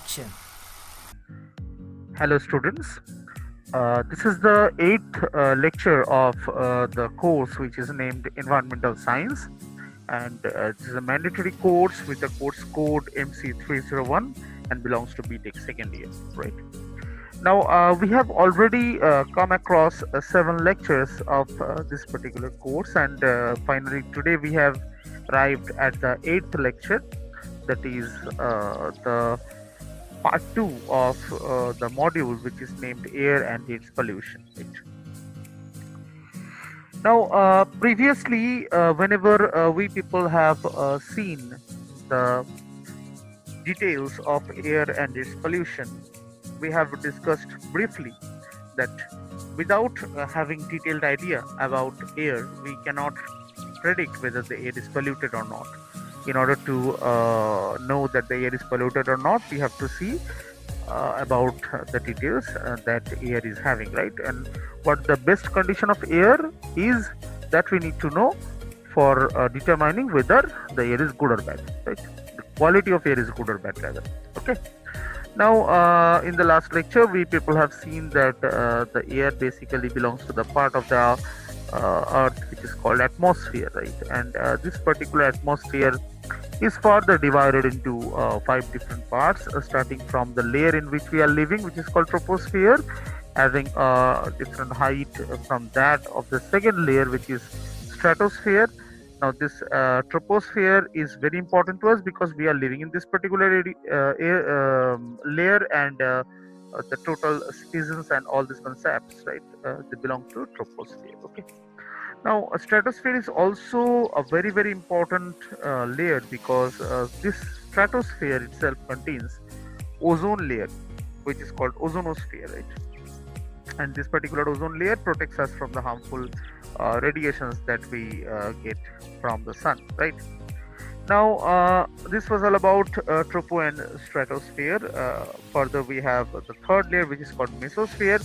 action. Hello students, this is the eighth lecture of the course which is named Environmental Science, and this is a mandatory course with the course code MC301 and belongs to BTech second year, right? Now we have already come across 7 lectures of this particular course, and finally today we have arrived at the eighth lecture, that is the part 2 of the module which is named air and its pollution, right? Now previously whenever we people have seen the details of air and its pollution, we have discussed briefly that without having detailed idea about air, we cannot predict whether the air is polluted or not. In order to know that the air is polluted or not, we have to see about the details that air is having, right? And what the best condition of air is, that we need to know for determining whether the air is good or bad, right? The quality of air is good or bad, rather. Okay. Now in the last lecture we people have seen that the air basically belongs to the part of the earth which is called atmosphere, right? And this particular atmosphere is further divided into 5 different parts, starting from the layer in which we are living, which is called troposphere, having a different height from that of the second layer, which is stratosphere. Now this troposphere is very important to us because we are living in this particular layer, and the total seasons and all these concepts, right, they belong to troposphere. Okay. Now, a stratosphere is also a very, very important layer because this stratosphere itself contains ozone layer, which is called ozonosphere, right? And this particular ozone layer protects us from the harmful radiations that we get from the sun, right? Now, this was all about tropo and stratosphere. Further, we have the third layer, which is called mesosphere,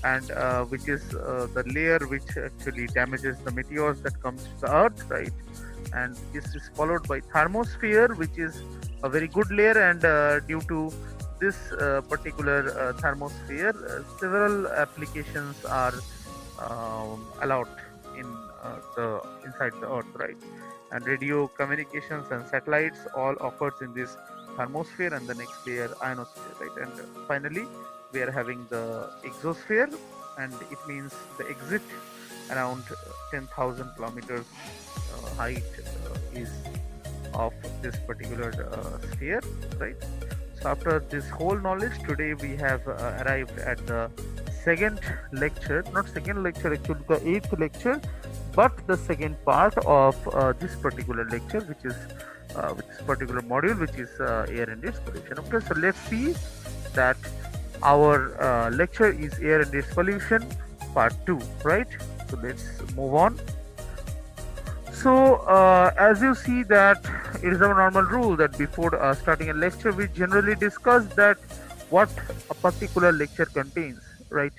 and which is the layer which actually damages the meteors that comes to the earth, right? And this is followed by thermosphere, which is a very good layer, and due to this particular thermosphere, several applications are allowed in the inside the earth, right? And radio communications and satellites all occurs in this thermosphere, and the next layer ionosphere, right? And finally we are having the exosphere, and it means the exit around 10,000 kilometers height is of this particular sphere, right? So after this whole knowledge, today we have arrived at the second lecture, not second lecture, actually the eighth lecture, but the second part of this particular lecture, which is with this particular module, which is air and its pollution. Okay, so let's see that our lecture is air and its pollution part 2, right? So let's move on. So as you see that it is our normal rule that before starting a lecture we generally discuss that what a particular lecture contains, right?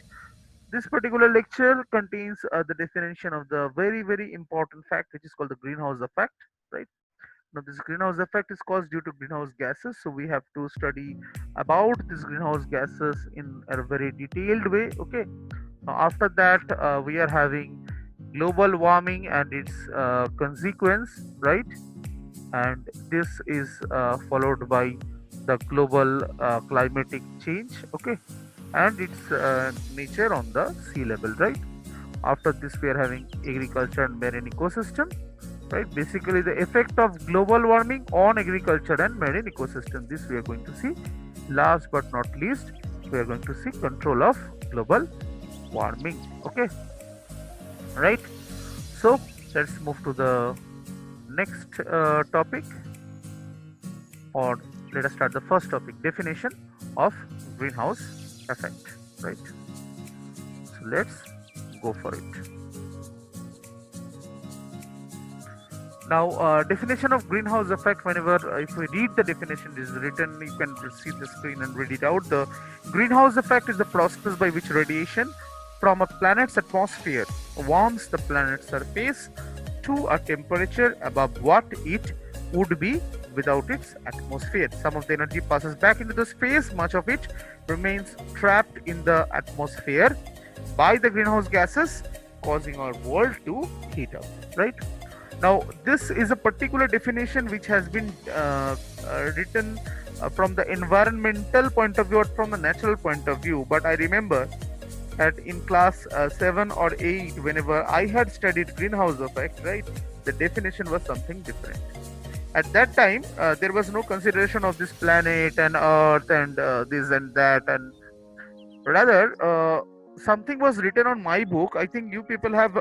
This particular lecture contains the definition of the very, very important fact which is called the greenhouse effect, right? Now this greenhouse effect is caused due to greenhouse gases, so we have to study about these greenhouse gases in a very detailed way. Okay. Now after that we are having global warming and its consequence, right? And this is followed by the global climatic change, okay, and its nature on the sea level, right? After this we are having agriculture and marine ecosystem, right? Basically the effect of global warming on agriculture and marine ecosystem, this we are going to see. Last but not least, we are going to see control of global warming, okay, right? So let's move to the next topic, or let us start the first topic, definition of greenhouse effect, right? So let's go for it. Now definition of greenhouse effect, whenever if we read the definition, is written, you can see the screen and read it out. The greenhouse effect is the process by which radiation from a planet's atmosphere warms the planet's surface to a temperature above what it would be without its atmosphere. Some of the energy passes back into the space, much of it remains trapped in the atmosphere by the greenhouse gases, causing our world to heat up, right? Now, this is a particular definition which has been written from the environmental point of view or from the natural point of view. But I remember that in class 7 or 8, whenever I had studied greenhouse effect, right, the definition was something different. At that time, there was no consideration of this planet and Earth and this and that, and rather something was written on my book. I think you people have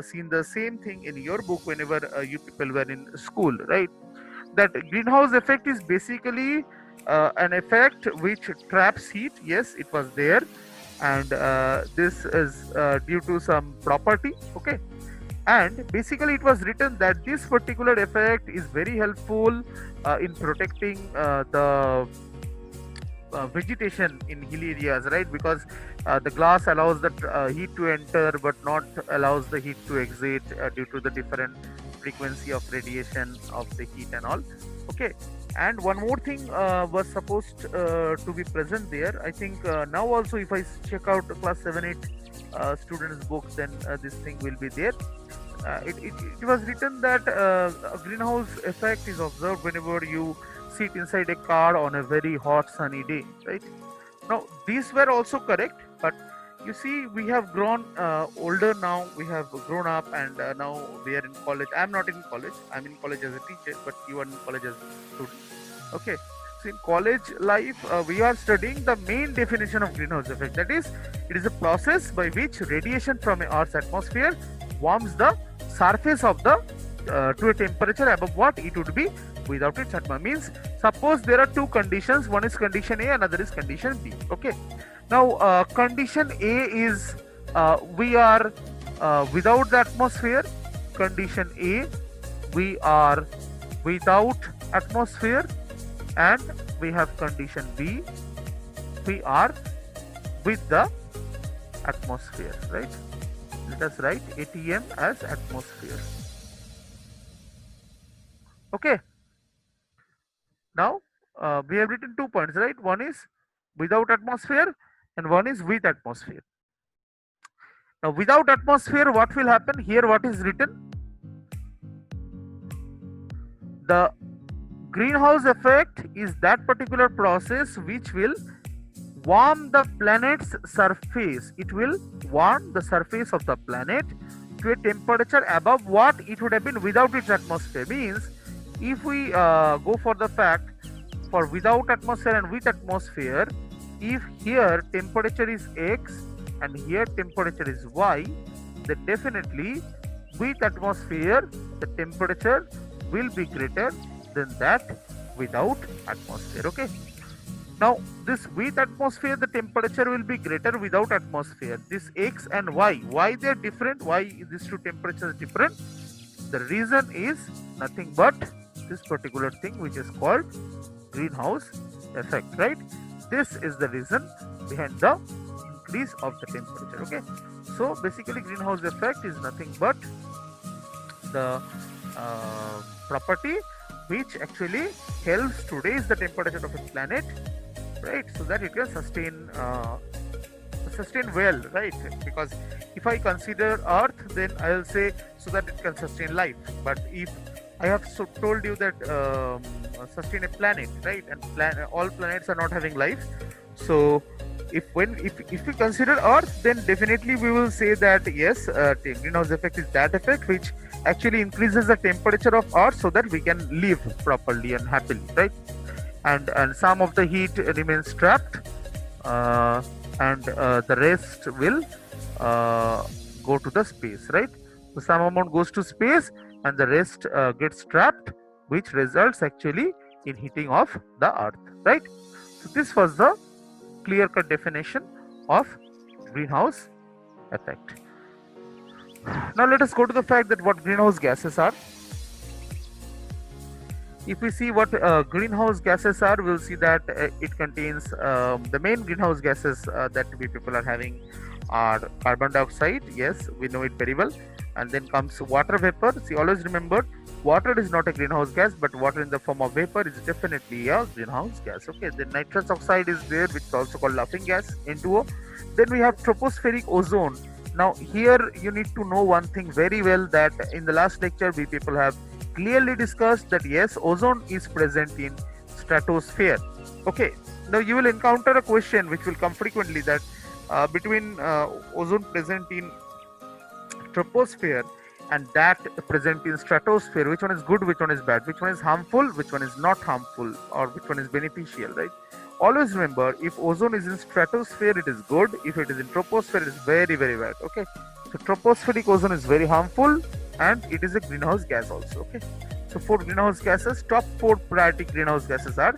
seen the same thing in your book whenever you people were in school, right? That greenhouse effect is basically an effect which traps heat. Yes, it was there, and this is due to some property, okay? And basically it was written that this particular effect is very helpful in protecting the vegetation in hilly areas, right? Because the glass allows the heat to enter but not allows the heat to exit due to the different frequency of radiation of the heat and all, okay? And one more thing was supposed to be present there. I think now also if I check out class 7 8 students books, then this thing will be there. It was written that a greenhouse effect is observed whenever you sit inside a car on a very hot sunny day, right? Now these were also correct, but you see we have grown older now, we have grown up, and now we are in college. I'm not in college, I'm in college as a teacher, but you are in college as a student, okay? So in college life we are studying the main definition of greenhouse effect, that is, it is a process by which radiation from Earth's atmosphere warms the surface of the to a temperature above what it would be without its atmosphere. Means suppose there are two conditions, one is condition A, another is condition B, okay? Now condition A is we are without the atmosphere. Condition A, we are without atmosphere. And we have condition B, we are with the atmosphere, right? Let us write ATM as atmosphere, okay? Now we have written 2 points, right? One is without atmosphere and one is with atmosphere. Now without atmosphere, what will happen here? What is written? The greenhouse effect is that particular process which will warm the planet's surface. It will warm the surface of the planet to a temperature above what it would have been without its atmosphere. Means if we go for the fact for without atmosphere and with atmosphere, if here temperature is X and here temperature is Y, then definitely with atmosphere the temperature will be greater than that without atmosphere, okay? Now this with atmosphere the temperature will be greater, without atmosphere this X and Y, why they are different, why these two temperatures are different? The reason is nothing but this particular thing which is called greenhouse effect, right? This is the reason behind the increase of the temperature, okay? So basically greenhouse effect is nothing but the property which actually helps to raise the temperature of a planet, right, so that it can sustain well, right? Because if I consider Earth, then I'll say so that it can sustain life. But if I have told you that sustain a planet, right, and all planets are not having life, so if we consider Earth, then definitely we will say that yes, greenhouse effect is that effect which actually increases the temperature of Earth so that we can live properly and happily, right? And some of the heat remains trapped, and the rest will go to the space, right? So some amount goes to space and the rest gets trapped, which results actually in heating of the Earth, right? So this was the clear-cut definition of greenhouse effect. Now let us go to the fact that what greenhouse gases are. If we see what greenhouse gases are, we'll see that it contains the main greenhouse gases that we people are having are carbon dioxide. Yes, we know it very well. And then comes water vapor. See, always remember Water is not a greenhouse gas, but water in the form of vapor is definitely a greenhouse gas. Okay, then nitrous oxide is there, which is also called laughing gas, N2O. Then we have tropospheric ozone. Now here you need to know one thing very well, that in the last lecture we people have clearly discussed that yes, ozone is present in stratosphere. Okay, now you will encounter a question which will come frequently, that between ozone present in troposphere and that present in stratosphere, which one is good, which one is bad, which one is harmful, which one is not harmful, or which one is beneficial, right? Always remember, if ozone is in stratosphere it is good, if it is in troposphere it is very very bad. Okay, so tropospheric ozone is very harmful and it is a greenhouse gas also. Okay, so four greenhouse gases, top four priority greenhouse gases are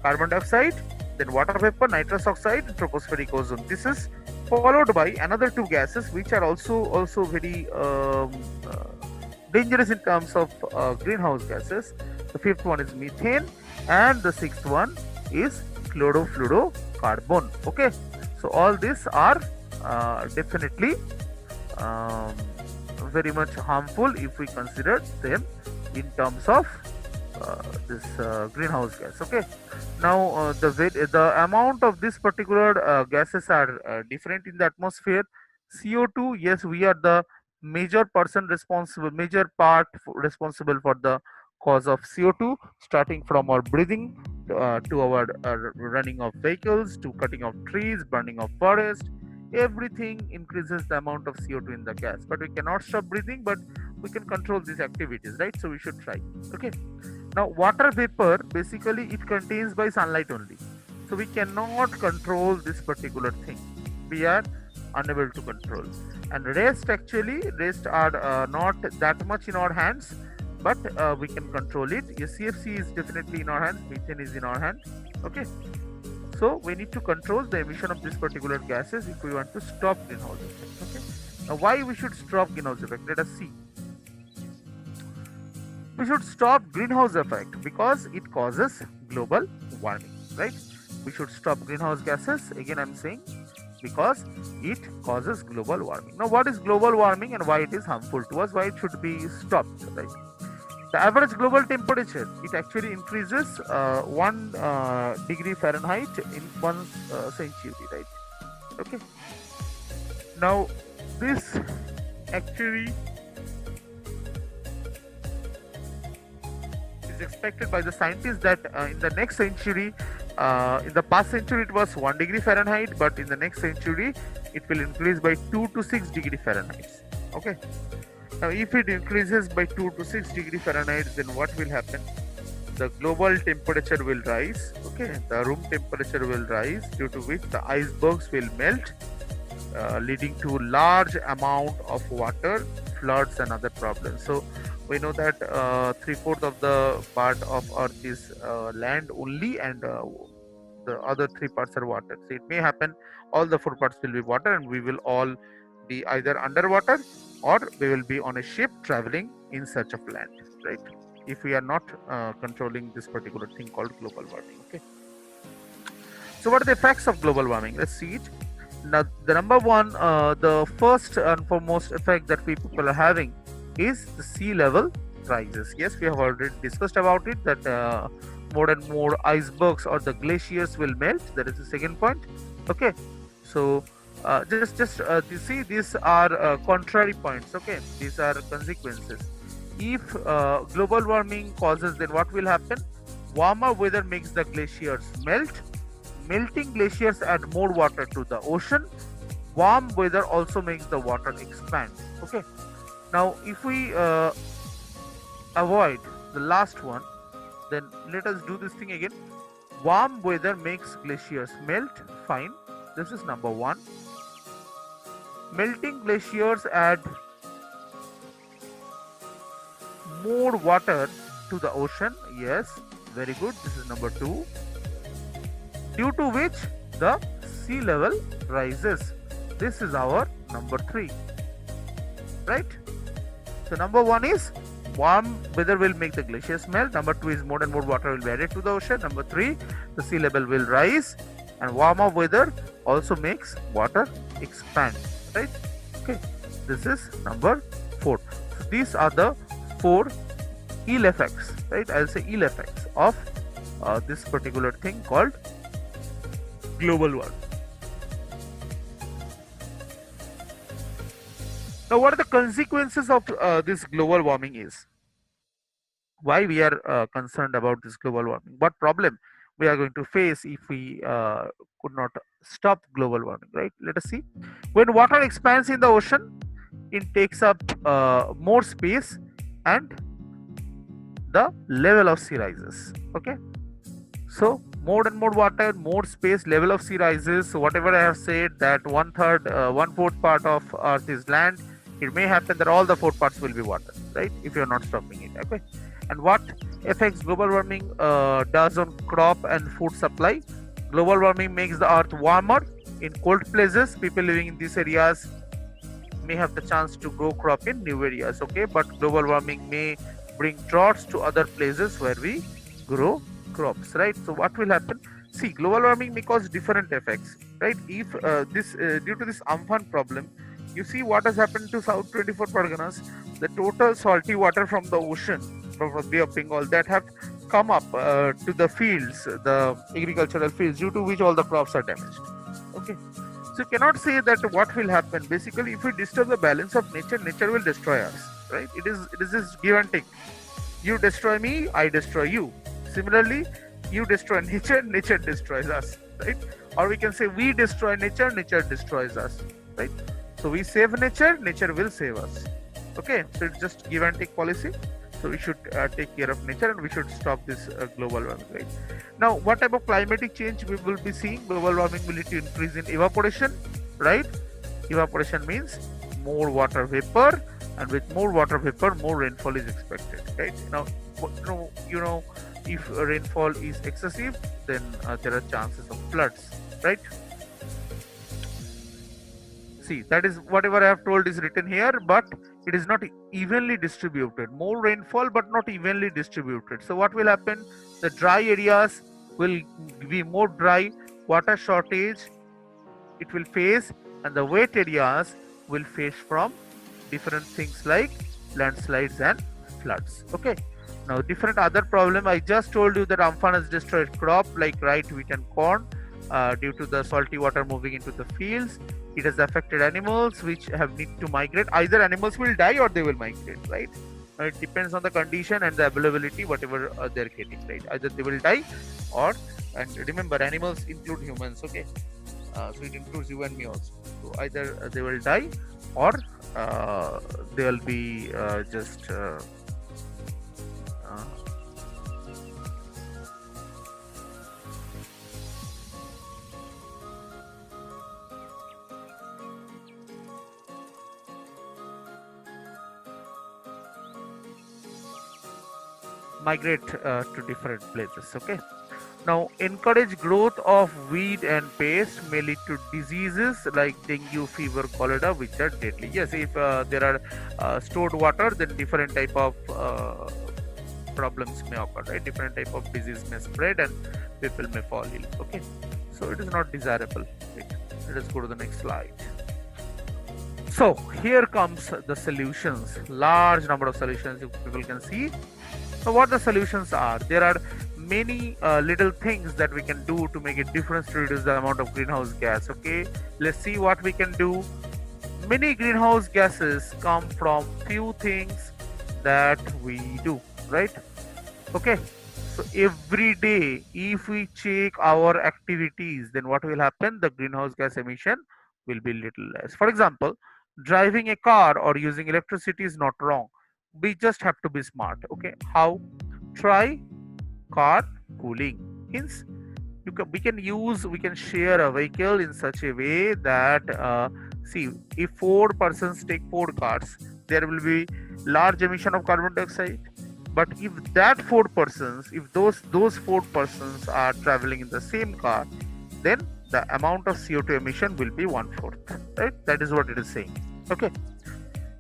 carbon dioxide, then water vapor, nitrous oxide, tropospheric ozone. This is followed by another two gases which are also very dangerous in terms of greenhouse gases. The fifth one is methane, and the sixth one is chlorofluorocarbon. Okay, so all these are definitely um, very much harmful if we consider them in terms of this greenhouse gas. Okay, now the amount of this particular gases are different in the atmosphere. CO2, yes, we are the major part responsible for the cause of CO2, starting from our breathing to our running of vehicles, to cutting of trees, burning of forest. Everything increases the amount of CO2 in the gas, but we cannot stop breathing, but we can control these activities, right? So we should try. Okay, now water vapor, basically it contains by sunlight only, so we cannot control this particular thing, we are unable to control. And rest are not that much in our hands, but we can control it. CFC is definitely in our hands, methane is in our hand. Okay, so we need to control the emission of these particular gases if we want to stop greenhouse effect. Okay, now why we should stop greenhouse effect, let us see. We should stop greenhouse effect because it causes global warming, right? We should stop greenhouse gases, again I'm saying, because it causes global warming. Now what is global warming and why it is harmful to us, why it should be stopped, right? The average global temperature, it actually increases 1 degree Fahrenheit in 1 century, right? Okay, now this actually is expected by the scientists that in the next century, in the past century it was 1 degree Fahrenheit, but in the next century it will increase by 2 to 6 degree Fahrenheit. Okay, now if it increases by 2 to 6 degree Fahrenheit, then what will happen? The global temperature will rise. Okay, the room temperature will rise, due to which the icebergs will melt, leading to large amount of water, floods and other problems. So we know that 3/4 of the part of earth is land only, and the other 3 parts are water. So it may happen all the 4 parts will be water, and we will all be either underwater or we will be on a ship traveling in search of land, right? If we are not controlling this particular thing called global warming. Okay, so what are the effects of global warming? Let's see it. Now the number one, the first and foremost effect that we people are having is the sea level rises. Yes, we have already discussed about it, that more and more icebergs or the glaciers will melt. That is the second point. Okay, so just you see, these are contrary points. Okay, these are consequences. If global warming causes, then what will happen? Warmer weather makes the glaciers melt. Melting glaciers add more water to the ocean. Warm weather also makes the water expand. Okay, now if we avoid the last one, then let us do this thing again. Warm weather makes glaciers melt. Fine, this is number one. Melting glaciers add more water to the ocean. Yes, very good, this is number two, due to which the sea level rises. This is our number three, right? So number one is warm weather will make the glaciers melt. Number two is more and more water will be added to the ocean. Number three, the sea level will rise, and warmer weather also makes water expand, right? Okay, this is number four. So these are the four ill effects, right? I'll say ill effects of this particular thing called global warming. Now, what are the consequences of this global warming is? Why we are concerned about this global warming? What problem we are going to face if we could not stop global warming, right? Let us see. When water expands in the ocean, it takes up more space and the level of sea rises. Okay, so more and more water, more space, level of sea rises. So whatever I have said, that one third, one fourth part of Earth is land, it may happen that all the four parts will be water, right? If you are not stopping it. Okay, and what effects global warming does on crop and food supply? Global warming makes the earth warmer. In cold places, people living in these areas may have the chance to grow crop in new areas. Okay, but global warming may bring droughts to other places where we grow crops, right? So what will happen? See, global warming may cause different effects, right? If this due to this Amphan problem, you see what has happened to South 24 Parganas. The total salty water from the ocean, from the Bay of Bengal, that have come up to the fields, the agricultural fields, due to which all the crops are damaged. Okay, so you cannot say that what will happen. Basically, if we disturb the balance of nature, nature will destroy us, right? It is this give and take. You destroy me, I destroy you. Similarly, you destroy nature, nature destroys us, right? Or we can say we destroy nature, nature destroys us, right? So we save nature, nature will save us. Okay, so it's just give and take policy. So we should take care of nature and we should stop this global warming, right? Now, what type of climatic change we will be seeing? Global warming will lead to increase in evaporation, right? Evaporation means more water vapor, and with more water vapor, more rainfall is expected, right? Now, if rainfall is excessive, then there are chances of floods, right? See, that is whatever I have told is written here, but it is not evenly distributed. More rainfall, but not evenly distributed. So what will happen? The dry areas will be more dry, water shortage it will face, and the wet areas will face from different things like landslides and floods. Okay, now different other problem. I just told you that Amphan has destroyed crop like rye, wheat and corn due to the salty water moving into the fields. It has affected animals which have need to migrate. Either animals will die or they will migrate, right? It depends on the condition and the availability, whatever they're getting, right? Either they will die or, and remember, animals include humans, okay? So it includes you and me also. So either they will die or they'll be just migrate to different places. Okay, now encourage growth of weed and pest may lead to diseases like dengue, fever, cholera, which are deadly. Yes, if there are stored water, then different type of problems may occur, right? Different type of disease may spread and people may fall ill. Okay, so it is not desirable, right? Let us go to the next slide. So here comes the solutions, large number of solutions you people can see. So what the solutions are? There are many little things that we can do to make a difference to reduce the amount of greenhouse gas. Okay, let's see what we can do. Many greenhouse gases come from few things that we do, right? Okay, so every day if we check our activities, then what will happen? The greenhouse gas emission will be little less. For example, driving a car or using electricity is not wrong. We just have to be smart. Okay, how? Try car cooling. Hence, we can share a vehicle in such a way that see, if four persons take four cars, there will be large emission of carbon dioxide. But if those four persons are traveling in the same car, then the amount of CO2 emission will be 1/4, right? That is what it is saying. Okay,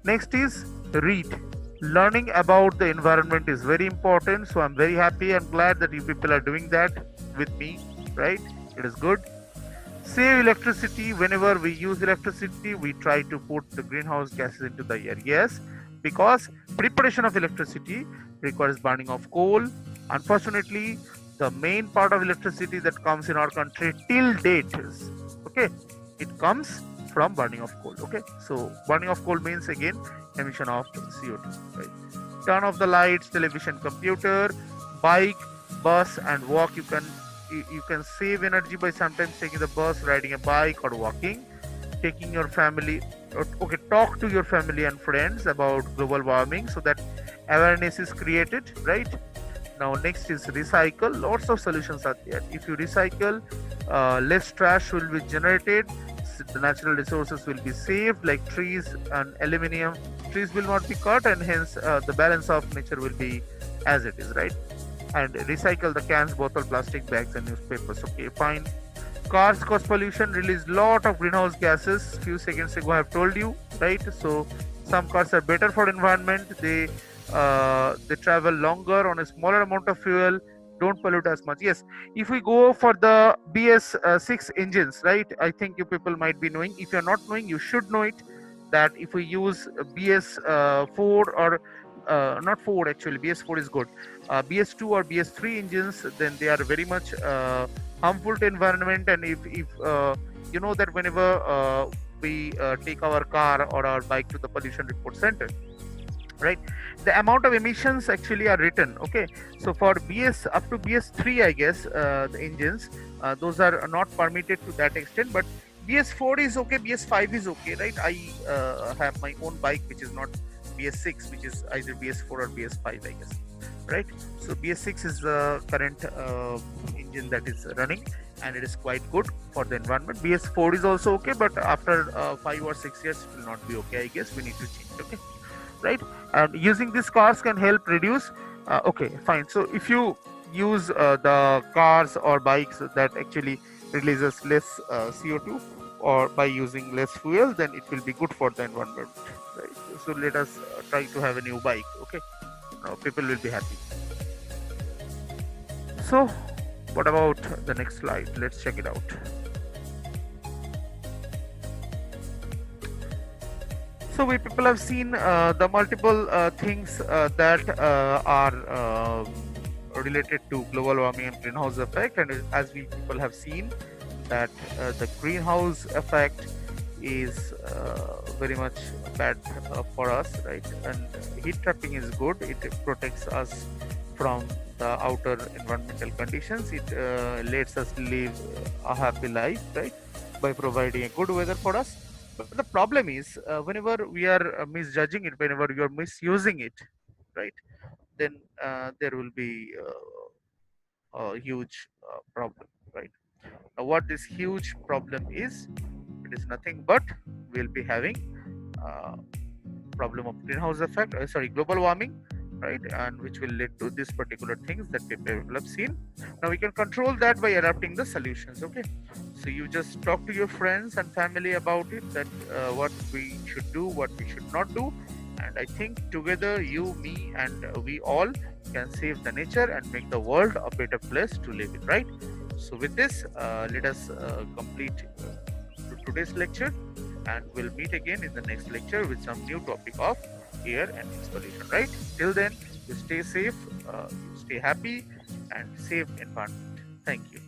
next is read. Learning about the environment is very important, so I'm very happy and glad that you people are doing that with me, right? It is good. Save electricity. Whenever we use electricity, we try to put the greenhouse gases into the air. Yes, because preparation of electricity requires burning of coal. Unfortunately, the main part of electricity that comes in our country till date is, okay, it comes from burning of coal. Okay, so burning of coal means again emission of CO2. Right? Turn off the lights, television, computer, bike, bus, and walk. You can save energy by sometimes taking the bus, riding a bike, or walking. Taking your family, okay, talk to your family and friends about global warming so that awareness is created, right? Now next is recycle. Lots of solutions are there. If you recycle, less trash will be generated, the natural resources will be saved, like trees and aluminium. Trees will not be cut, and hence the balance of nature will be as it is, right? And recycle the cans, bottle, plastic bags, and newspapers. Okay, fine. Cars cause pollution, release lot of greenhouse gases. Few seconds ago I have told you, right? So some cars are better for environment. They travel longer on a smaller amount of fuel, don't pollute as much. Yes, if we go for the BS6 engines, right? I think you people might be knowing. If you're not knowing, you should know it. That if we use BS4 or not 4, actually BS4 is good, BS2 or BS3 engines, then they are very much harmful to environment. And if you know that whenever we take our car or our bike to the pollution report center, right, the amount of emissions actually are written. Okay, so for BS up to BS3, I guess, the engines, those are not permitted to that extent, but BS4 is okay, BS5 is okay, right? I have my own bike which is not BS6, which is either BS4 or BS5, I guess, right? So BS6 is the current engine that is running, and it is quite good for the environment. BS4 is also okay, but after 5 or 6 years it will not be okay, I guess. We need to change. Okay, right? And using these cars can help reduce, okay, fine. So if you use the cars or bikes that actually releases less CO2, or by using less fuel, then it will be good for the environment, right? So let us try to have a new bike. Okay, now people will be happy. So what about the next slide? Let's check it out. So we people have seen the multiple things that are related to global warming and greenhouse effect, and as we people have seen that the greenhouse effect is very much bad for us, right? And heat trapping is good. It protects us from the outer environmental conditions. It lets us live a happy life, right, by providing a good weather for us. But the problem is, whenever we are misjudging it, whenever you are misusing it, right, then there will be a huge problem, right? Now, what this huge problem is, it is nothing but we'll be having uh, problem of greenhouse effect, sorry, global warming, right, and which will lead to these particular things that people have seen. Now we can control that by adapting the solutions. Okay, so you just talk to your friends and family about it, that what we should do, what we should not do, and I think together you, me, and we all can save the nature and make the world a better place to live in, right? So with this, let us complete today's lecture, and we'll meet again in the next lecture with some new topic of air and its pollution, right? Till then, you stay safe, you stay happy, and save environment. Thank you.